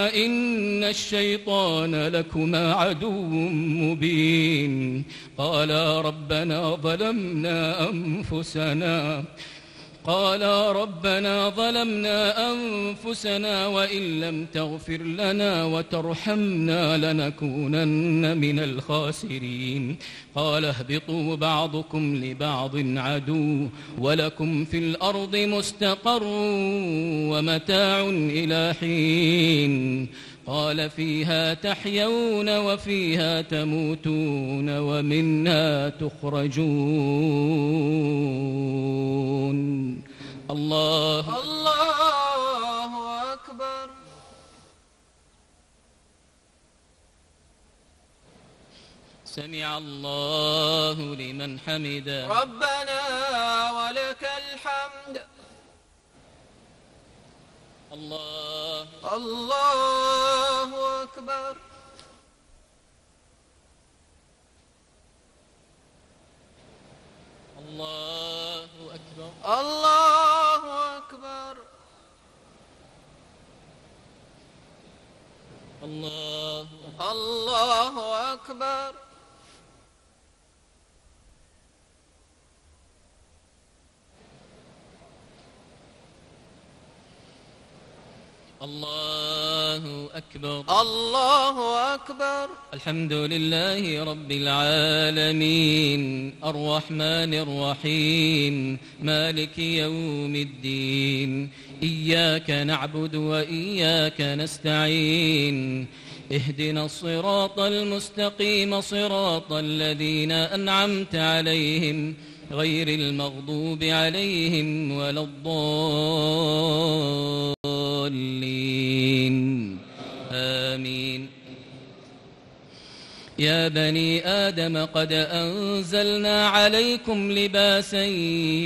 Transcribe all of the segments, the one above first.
إن الشيطان لكما عدو مبين قالا ربنا ظلمنا أنفسنا وإن لم تغفر لنا وترحمنا لنكونن من الخاسرين قال اهبطوا بعضكم لبعض عدو ولكم في الأرض مستقر ومتاع إلى حين قال فيها تحيون وفيها تموتون ومنها تخرجون. الله أكبر. سمع الله لمن حمده. ربنا ولك الحمد. الله أكبر. الله أكبر. الله أكبر. الله أكبر. الله أكبر. الله أكبر. الحمد لله رب العالمين الرحمن الرحيم مالك يوم الدين إياك نعبد وإياك نستعين اهدنا الصراط المستقيم صراط الذين أنعمت عليهم غير المغضوب عليهم ولا الضالين آمين. يا بني آدم قد أنزلنا عليكم لباسا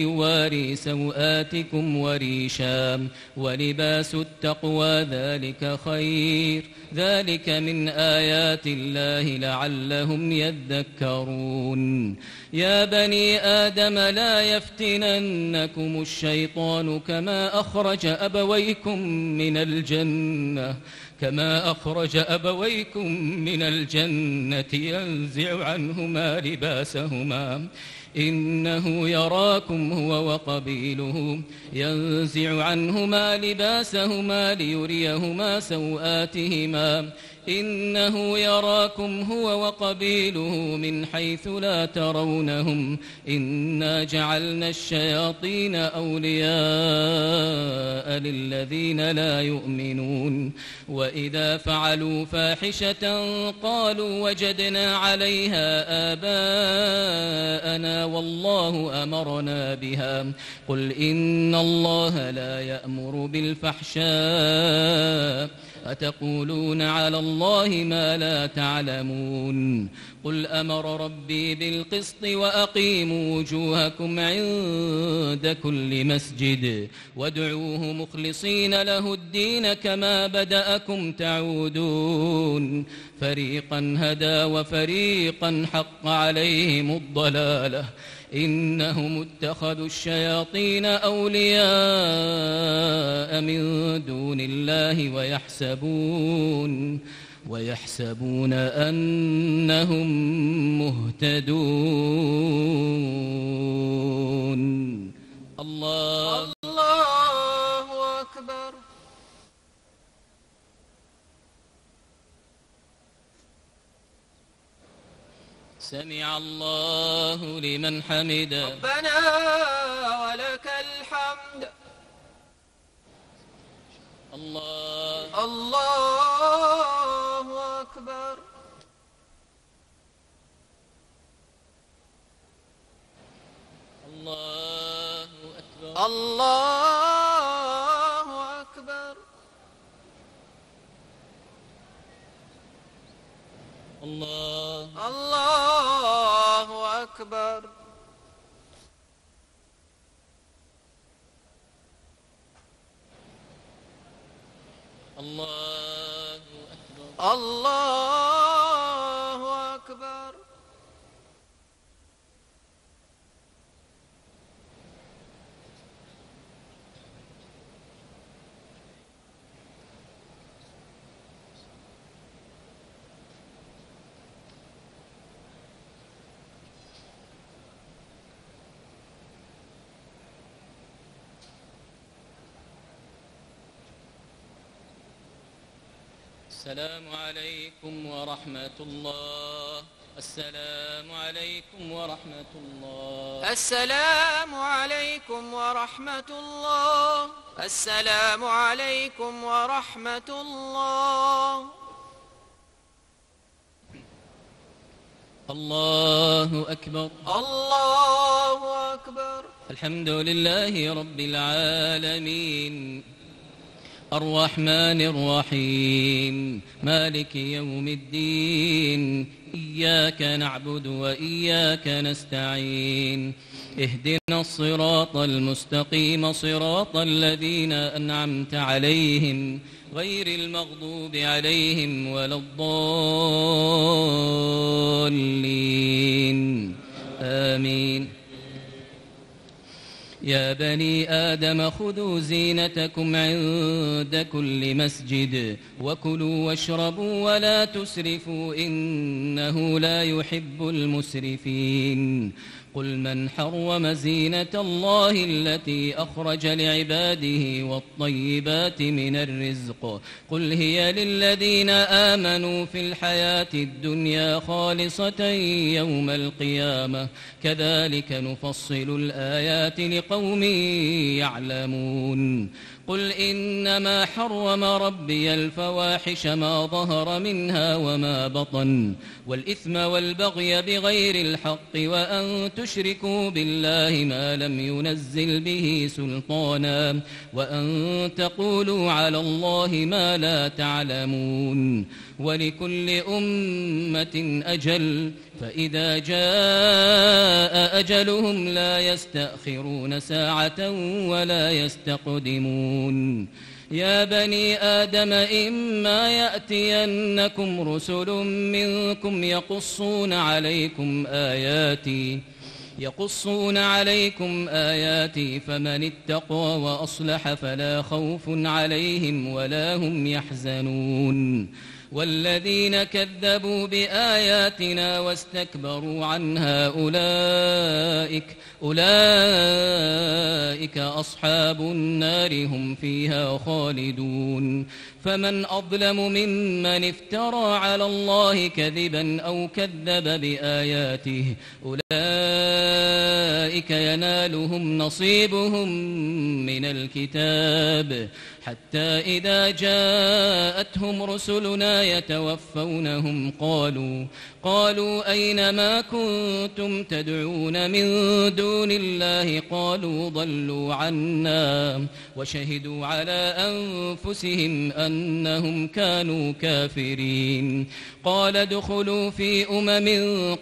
يواري سوآتكم وريشا ولباس التقوى ذلك خير ذلك من آيات الله لعلهم يذكرون. يا بني آدم لا يفتننكم الشيطان كما أخرج أبويكم من الجنة ينزع عنهما لباسهما إنه يراكم هو وقبيله ليريهما سوآتهما إنه يراكم هو وقبيله من حيث لا ترونهم إنا جعلنا الشياطين أولياء للذين لا يؤمنون وإذا فعلوا فاحشة قالوا وجدنا عليها آباءنا والله أمرنا بها قل إن الله لا يأمر بالفحشاء أتقولون على الله ما لا تعلمون. قل أمر ربي بالقسط وأقيموا وجوهكم عند كل مسجد وادعوه مخلصين له الدين كما بدأكم تعودون. فريقا هدى وفريقا حق عليهم الضلالة إنهم اتخذوا الشياطين أولياء من دون الله ويحسبون أنهم مهتدون. الله أكبر. سمع الله لمن حمده. ربنا ولك الحمد. الله أكبر. الله أكبر. الله أكبر. الله أكبر. الله أكبر. الله أكبر. السلام عليكم ورحمة الله. السلام عليكم ورحمة الله. السلام عليكم ورحمة الله. السلام عليكم ورحمة الله. الله أكبر. الله أكبر. الحمد لله رب العالمين الرحمن الرحيم مالك يوم الدين إياك نعبد وإياك نستعين اهدنا الصراط المستقيم صراط الذين أنعمت عليهم غير المغضوب عليهم ولا الضالين آمين. يا بني آدم خذوا زينتكم عند كل مسجد وكلوا واشربوا ولا تسرفوا إنه لا يحب المسرفين. قل من حرم زينة الله التي أخرج لعباده والطيبات من الرزق قل هي للذين آمنوا في الحياة الدنيا خالصة يوم القيامة كذلك نفصل الآيات لقوم يعلمون. قل إنما حرم ربي الفواحش ما ظهر منها وما بطن والإثم والبغي بغير الحق وأن تشركوا بالله ما لم ينزل به سلطانا وأن تقولوا على الله ما لا تعلمون. ولكل أمة أجل فإذا جاء أجلهم لا يستأخرون ساعة ولا يستقدمون. يا بني آدم إما يأتينكم رسل منكم يقصون عليكم آياتي فمن اتقى وأصلح فلا خوف عليهم ولا هم يحزنون. والذين كذبوا بآياتنا واستكبروا عنها أولئك أصحاب النار هم فيها خالدون. فمن أظلم ممن افترى على الله كذبا أو كذب بآياته أولئك ينالهم نصيبهم من الكتاب حتى إذا جاءتهم رسلنا يتوفونهم قالوا أين ما كنتم تدعون من دون الله قالوا ضلوا عنا وشهدوا على أنفسهم أنهم كانوا كافرين. قال ادخلوا في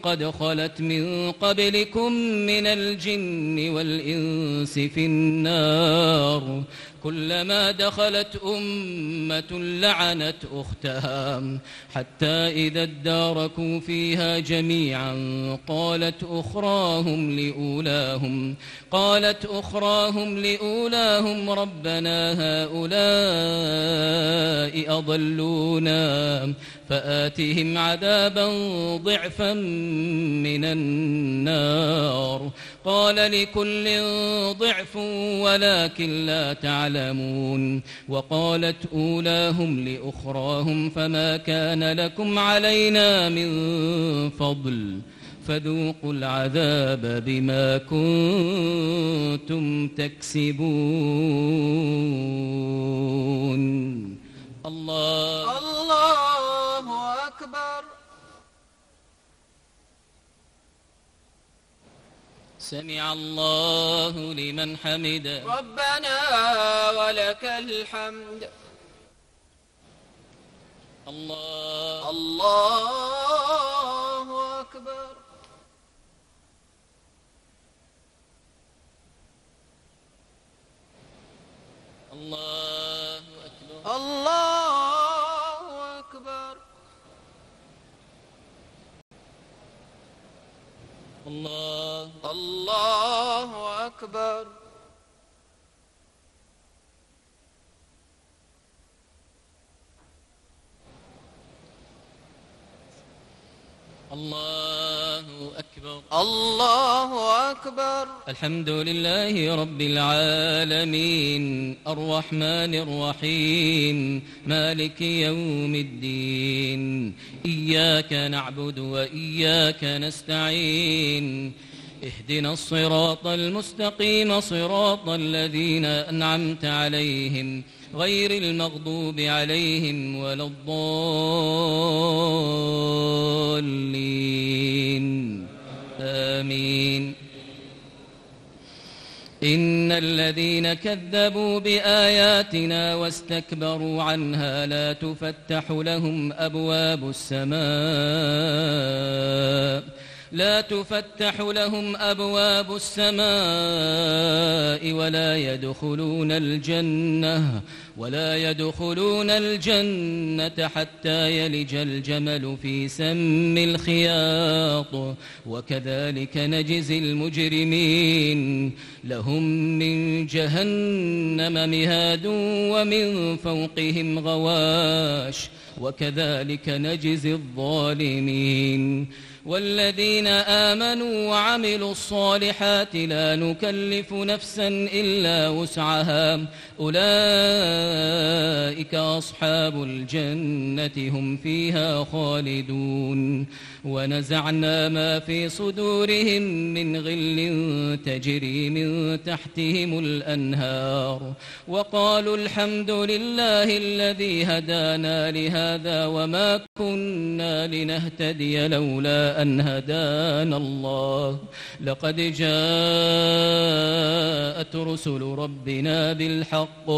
قد خلت من قبلكم من الجن والإنس في النار كلما دخلت أمة لعنت أختها حتى إذا اداركوا فيها جميعا قالت أخراهم لأولاهم ربنا هؤلاء أضلونا فآتهم عذابا ضعفا من النار قال لكل ضعف ولكن لا تعلمون. وقالت أولاهم لأخراهم فما كان لكم علينا من فضل فذوقوا العذاب بما كنتم تكسبون. الله أكبر. سمع الله لمن حمده ربنا ولك الحمد. الله أكبر. الله أكبر. الله أكبر. الله أكبر. الله أكبر. الله أكبر. الحمد لله رب العالمين الرحمن الرحيم مالك يوم الدين إياك نعبد وإياك نستعين اهدنا الصراط المستقيم صراط الذين أنعمت عليهم غير المغضوب عليهم ولا الضالين آمين. إن الذين كذبوا بآياتنا واستكبروا عنها لا تفتح لهم أبواب السماء ولا يدخلون الجنة حتى يلج الجمل في سم الخياط وكذلك نجزي المجرمين لهم من جهنم مهاد ومن فوقهم غواش وكذلك نجزي الظالمين والذين آمنوا وعملوا الصالحات لا نكلف نفسا إلا وسعها أولئك أصحاب الجنة هم فيها خالدون ونزعنا ما في صدورهم من غل تجري من تحتهم الأنهار وقالوا الحمد لله الذي هدانا لهذا وما كنا لنهتدي لولا أن هدانا الله لقد جاءت رسل ربنا بالحق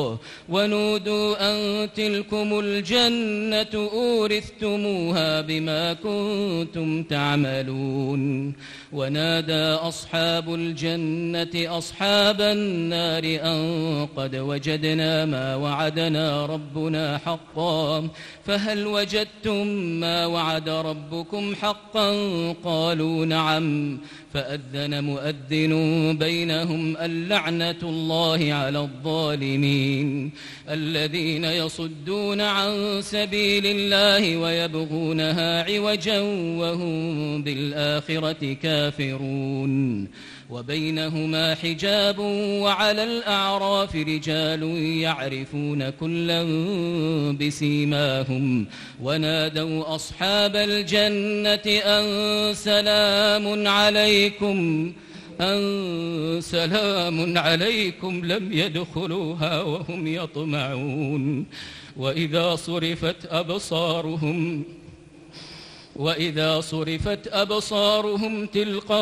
ونودوا أن تلكم الجنة أورثتموها بما كنتم تعملون ونادى أصحاب الجنة أصحاب النار أن قد وجدنا ما وعدنا ربنا حقا فهل وجدتم ما وعد ربكم حقا قالوا نعم فأذن مؤذن بينهم اللعنة الله على الظالمين الذين يصدون عن سبيل الله ويبغونها عوجا وهم بالآخرة كافرون وبينهما حجاب وعلى الأعراف رجال يعرفون كلا بسيماهم ونادوا أصحاب الجنة أن سلام عليكم لم يدخلوها وهم يطمعون وإذا صرفت أبصارهم تلقاء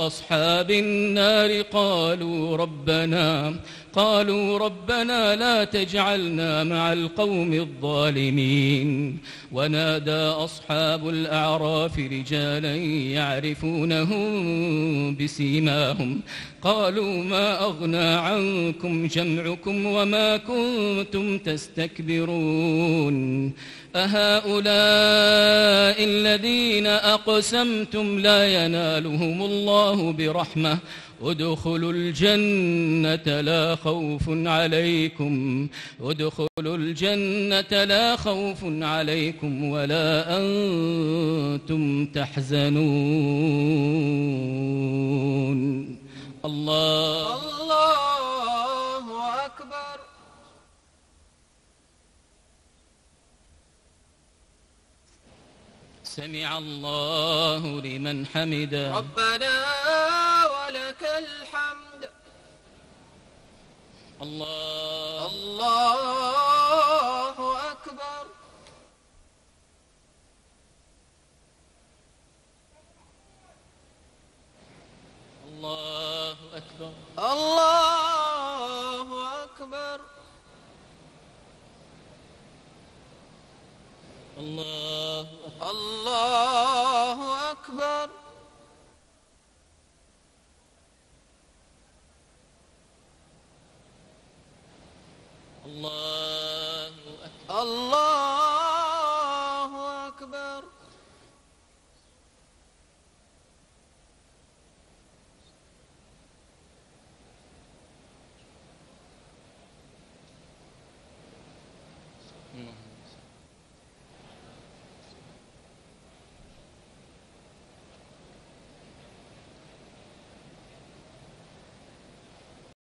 أصحاب النار قالوا ربنا لا تجعلنا مع القوم الظالمين ونادى أصحاب الأعراف رجالا يعرفونهم بسيماهم قالوا ما أغنى عنكم جمعكم وما كنتم تستكبرون أهؤلاء الذين أقسمتم لا ينالهم الله برحمة ادخلوا الجنة لا خوف عليكم ولا أنتم تحزنون الله أكبر. سمع الله لمن حمده ربنا ولك الحمد. الله أكبر. الله أكبر. الله أكبر. الله أكبر. الله أكبر. الله